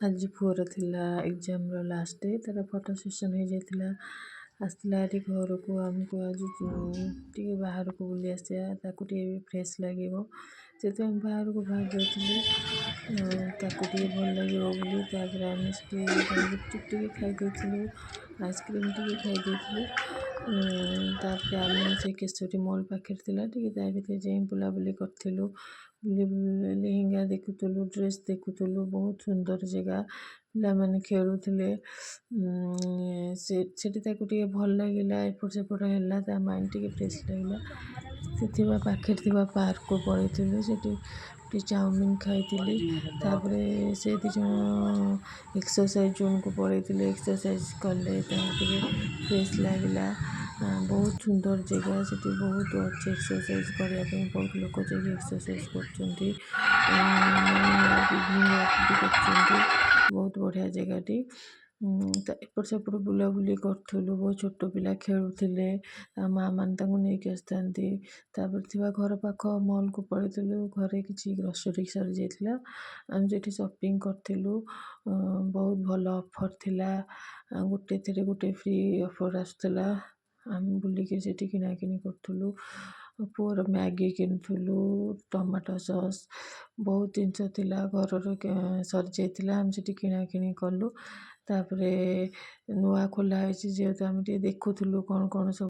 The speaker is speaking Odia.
ଆଜି ପୁଅର ଥିଲା ଏକ୍ଜାମ୍ର ଲାଷ୍ଟ ଡେ, ତା'ର ଫଟୋ ସେସନ୍ ହେଇଯାଇଥିଲା। ଆସିଥିଲା ଏଠି ଘରକୁ, ଆମକୁ ଆଜି ଟିକେ ବାହାରକୁ ବୁଲି ଆସିବା, ତାକୁ ଟିକେ ବି ଫ୍ରେଶ୍ ଲାଗିବ, ସେଥିପାଇଁ ବାହାରକୁ ବାହାରି ଯାଇଥିଲୁ। ତାକୁ ଟିକେ ଭଲ ଲାଗିବ ବୋଲି। ତାପରେ ଆମେ ସେଠି ଗୁପଚୁପ୍ ଟିକେ ଖାଇ ଦେଇଥିଲୁ, ଆଇସ୍କ୍ରିମ୍ ଟିକେ ଖାଇ ଦେଇଥିଲୁ। ତାପରେ ଆମେ ସେ କେଶରୀ ମଲ୍ ପାଖରେ ଥିଲା, ଟିକେ ତା ଭିତରେ ଯାଇ ବୁଲାବୁଲି କରିଥିଲୁ। ଲେହେଙ୍ଗା ଦେଖୁଥିଲୁ, ଡ୍ରେସ୍ ଦେଖୁଥିଲୁ, ବହୁତ ସୁନ୍ଦର ଜାଗା। ପିଲାମାନେ ଖେଳୁଥିଲେ, ସେଠି ତାକୁ ଟିକେ ଭଲ ଲାଗିଲା, ଏପଟ ସେପଟ ହେଲା, ତା ମାଇଣ୍ଡ ଟିକେ ଫ୍ରେଶ୍ ଲାଗିଲା। ସେଥିପାଇଁ ପାଖରେ ଥିବା ପାର୍କକୁ ପଳେଇଥିଲୁ, ସେଠି ଟିକେ ଚାଉମିନ୍ ଖାଇଥିଲି। ତାପରେ ସେ ଦୁଇ ଜଣ ଏକ୍ସରସାଇଜ୍ ଜୋନ୍କୁ ପଳେଇଥିଲେ, ଏକ୍ସରସାଇଜ୍ କଲେ, ତାଙ୍କୁ ଟିକେ ଫ୍ରେଶ୍ ଲାଗିଲା। ବହୁତ ସୁନ୍ଦର ଜାଗା, ସେଠି ବହୁତ ଅଛି ଏକ୍ସରସାଇଜ୍ କରିବା ପାଇଁ, ବହୁତ ଲୋକ ଯାଇକି ଏକ୍ସରସାଇଜ୍ କରୁଛନ୍ତି, ମର୍ଣ୍ଣିଂ ୱାକ୍, ଇଭିନିଂ ୱାକ୍ ବି କରୁଛନ୍ତି। ବହୁତ ବଢ଼ିଆ ଜାଗାଟି। ଏପଟ ସେପଟ ବୁଲାବୁଲି କରୁଥିଲୁ, ବହୁତ ଛୋଟ ପିଲା ଖେଳୁଥିଲେ, ତା ମାଆ ମାନେ ତାଙ୍କୁ ନେଇକି ଆସିଥାନ୍ତି। ତାପରେ ଥିବା ଘର ପାଖ ମଲ୍କୁ ପଳେଇଥିଲୁ, ଘରେ କିଛି ଗ୍ରୋସରୀ ସରିଯାଇଥିଲା, ଆମେ ସେଠି ସପିଂ କରିଥିଲୁ। ବହୁତ ଭଲ ଅଫର୍ ଥିଲା, ଗୋଟେଥିରେ ଗୋଟେ ଫ୍ରି ଅଫର୍ ଆସୁଥିଲା। ଆମେ ବୁଲିକି ସେଠି କିଣାକିଣି କରୁଥିଲୁ। ପୁଅର ମ୍ୟାଗି କିଣିଥିଲୁ, ଟମାଟୋ ସସ୍, ବହୁତ ଜିନିଷ ଥିଲା, ଘରର ସରିଯାଇଥିଲା, ଆମେ ସେଠି କିଣାକିଣି କଲୁ। ତାପରେ ନୂଆ ଖୋଲା ହେଇଛି ଯେହେତୁ ଆମେ ଟିକେ ଦେଖୁଥିଲୁ କ'ଣ କ'ଣ ସବୁ